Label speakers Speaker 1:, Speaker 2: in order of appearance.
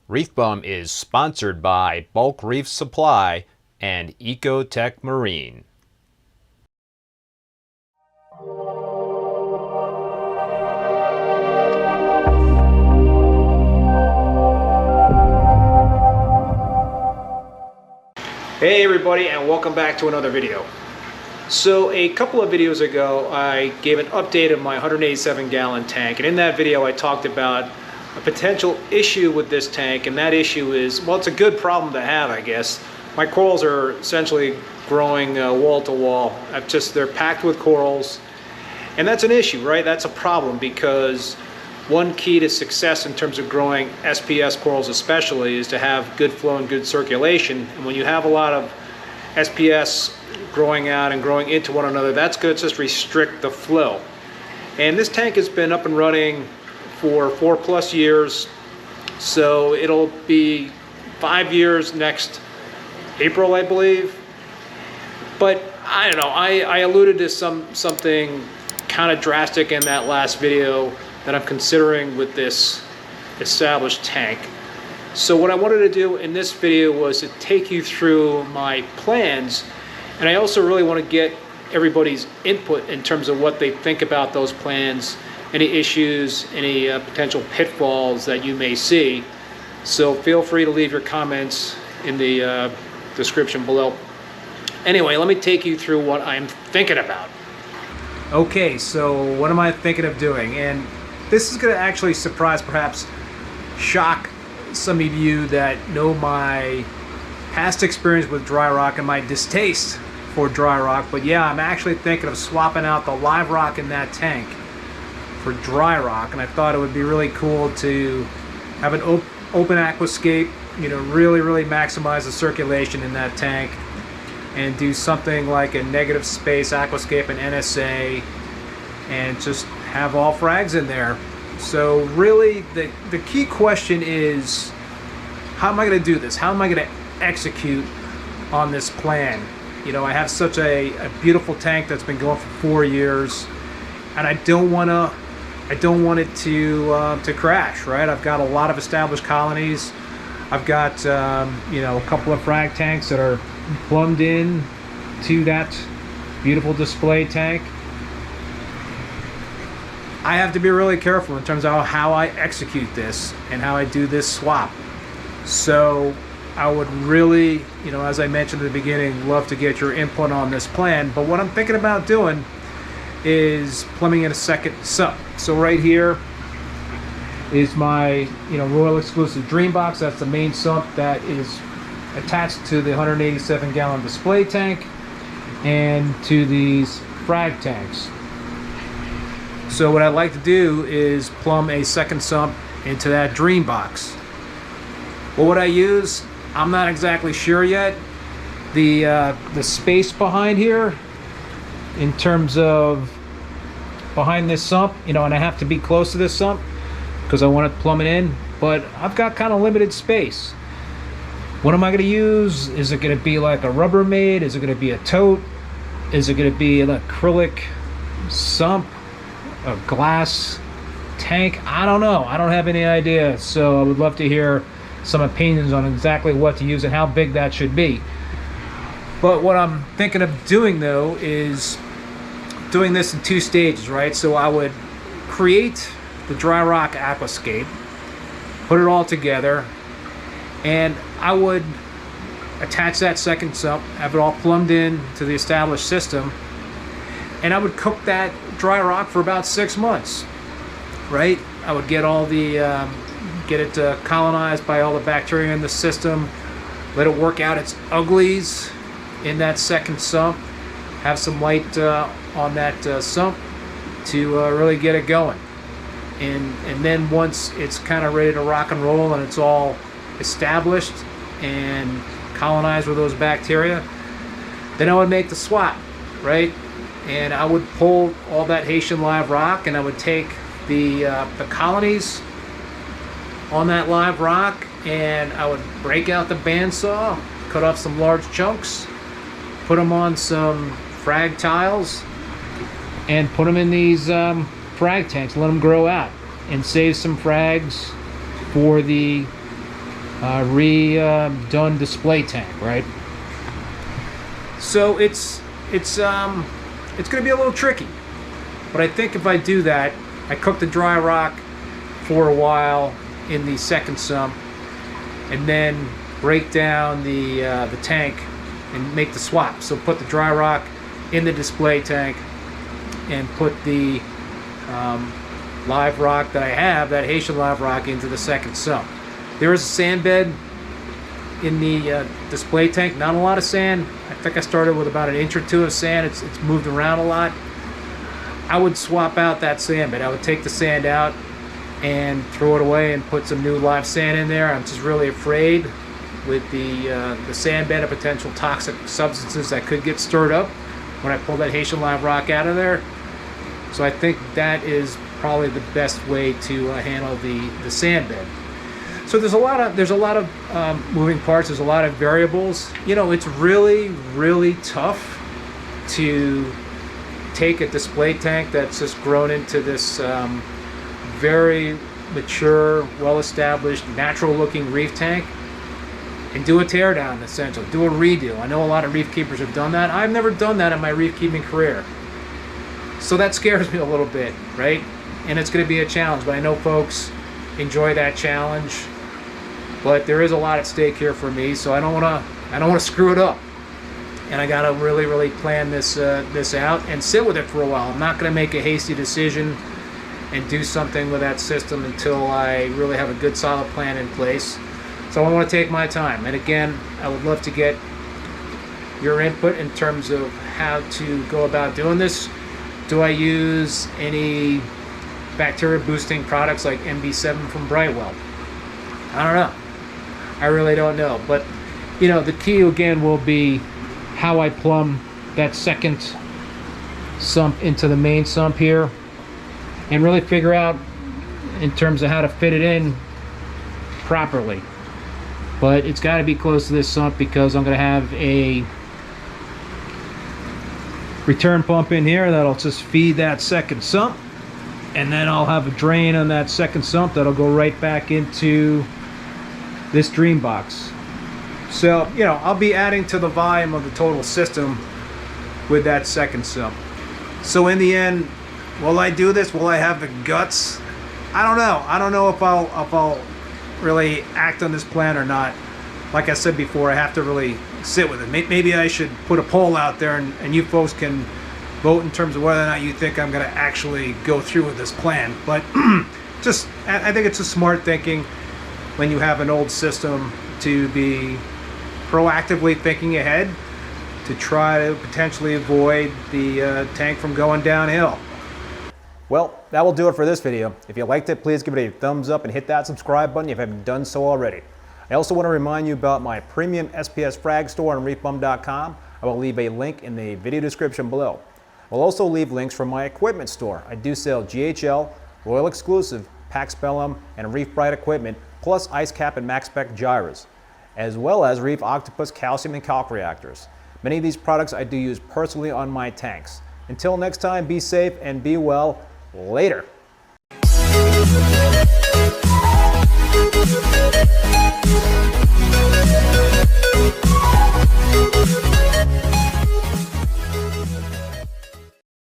Speaker 1: ReefBum is sponsored by Bulk Reef Supply and Ecotech Marine. Hey everybody, and welcome back to another video. So a couple of videos ago I gave an update of my 187 gallon tank, and in that video I talked about a potential issue with this tank, and that issue is, well, it's a good problem to have, I guess. My corals are essentially growing wall to wall. They're packed with corals, and that's an issue, right? That's a problem, because one key to success in terms of growing SPS corals especially is to have good flow and good circulation. And when you have a lot of SPS growing out and growing into one another, that's going to just restrict the flow. And this tank has been up and running for 4+ years, so it'll be 5 years next April, I believe. But I don't know, I alluded to something kind of drastic in that last video that I'm considering with this established tank. So what I wanted to do in this video was to take you through my plans, and I also really want to get everybody's input in terms of what they think about those plans, any issues, any potential pitfalls that you may see. So feel free to leave your comments in the description below. Anyway, let me take you through what I'm thinking about. Okay, so what am I thinking of doing? And this is going to actually surprise, perhaps shock some of you that know my past experience with dry rock and my distaste for dry rock. But yeah, I'm actually thinking of swapping out the live rock in that tank for dry rock, and I thought it would be really cool to have an open aquascape, you know, really maximize the circulation in that tank, and do something like a negative space aquascape and NSA, and just have all frags in there. So really the key question is, how am I going to do this? How am I going to execute on this plan? You know, I have such a beautiful tank that's been going for 4 years, and I don't want it to crash, right? I've got a lot of established colonies. I've got you know, a couple of frag tanks that are plumbed in to that beautiful display tank. I have to be really careful in terms of how I execute this and how I do this swap. So I would really, you know, as I mentioned at the beginning, love to get your input on this plan. But what I'm thinking about doing is plumbing in a second sump. So right here is my, you know, Royal Exclusiv Dreambox. That's the main sump that is attached to the 187 gallon display tank and to these frag tanks. So what I'd like to do is plumb a second sump into that Dreambox. What would I use? I'm not exactly sure yet. The space behind here, in terms of behind this sump, you know, and I have to be close to this sump because I want to plumb it in, but I've got kind of limited space. What am I going to use? Is it going to be like a Rubbermaid? Is it going to be a tote? Is it going to be an acrylic sump? A glass tank? I don't know. I don't have any idea. So I would love to hear some opinions on exactly what to use and how big that should be. But what I'm thinking of doing though is doing this in 2 stages, right? So I would create the Dry Rock Aquascape, put it all together, and I would attach that second sump, have it all plumbed in to the established system, and I would cook that dry rock for about 6 months, right? I would get all the get it colonized by all the bacteria in the system, let it work out its uglies in that second sump, have some light on that sump to really get it going, and then once it's kind of ready to rock and roll and it's all established and colonized with those bacteria, then I would make the swap, right? And I would pull all that Haitian live rock, and I would take the colonies on that live rock, and I would break out the bandsaw, cut off some large chunks, put them on some frag tiles, and put them in these frag tanks, let them grow out, and save some frags for the redone display tank, right? So it's going to be a little tricky, but I think if I do that, I cook the dry rock for a while in the second sump, and then break down the tank and make the swap. So put the dry rock in the display tank and put the live rock that I have, that Haitian live rock, into the second sump. There is a sand bed in the display tank, not a lot of sand. I think I started with about 1 inch or 2 of sand. It's moved around a lot. I would swap out that sand bed. I would take the sand out and throw it away and put some new live sand in there. I'm just really afraid with the sand bed of potential toxic substances that could get stirred up when I pull that Haitian live rock out of there. So I think that is probably the best way to handle the sand bed. So there's a lot of moving parts. There's a lot of variables. You know, it's really tough to take a display tank that's just grown into this very mature, well-established, natural-looking reef tank and do a teardown, essentially, do a redo. I know a lot of reef keepers have done that. I've never done that in my reef keeping career. So that scares me a little bit, right? And it's going to be a challenge, but I know folks enjoy that challenge. But there is a lot at stake here for me, so I don't want to screw it up. And I got to really plan this out and sit with it for a while. I'm not going to make a hasty decision and do something with that system until I really have a good solid plan in place. So I want to take my time. And again, I would love to get your input in terms of how to go about doing this. Do I use any bacteria boosting products like MB7 from Brite? Well, I don't know. I really don't know. But, you know, the key again will be how I plumb that second sump into the main sump here, and really figure out in terms of how to fit it in properly. But it's got to be close to this sump because I'm going to have a return pump in here that'll just feed that second sump, and then I'll have a drain on that second sump that'll go right back into this dream box. So, you know, I'll be adding to the volume of the total system with that second sump. So in the end, will I do this? Will I have the guts? I don't know. I don't know if I'll really act on this plan or not. Like I said before, I have to really sit with it. Maybe I should put a poll out there and you folks can vote in terms of whether or not you think I'm going to actually go through with this plan. But I think it's a smart thinking when you have an old system to be proactively thinking ahead to try to potentially avoid the tank from going downhill. Well, that will do it for this video. If you liked it, please give it a thumbs up and hit that subscribe button if you haven't done so already. I also want to remind you about my premium SPS frag store on ReefBum.com. I will leave a link in the video description below. I'll also leave links from my equipment store. I do sell GHL, Royal Exclusiv, Bellum, and Reef Brite equipment, plus IceCap and Maxspect Gyres, as well as Reef Octopus calcium and Kalk reactors. Many of these products I do use personally on my tanks. Until next time, be safe and be well. Later.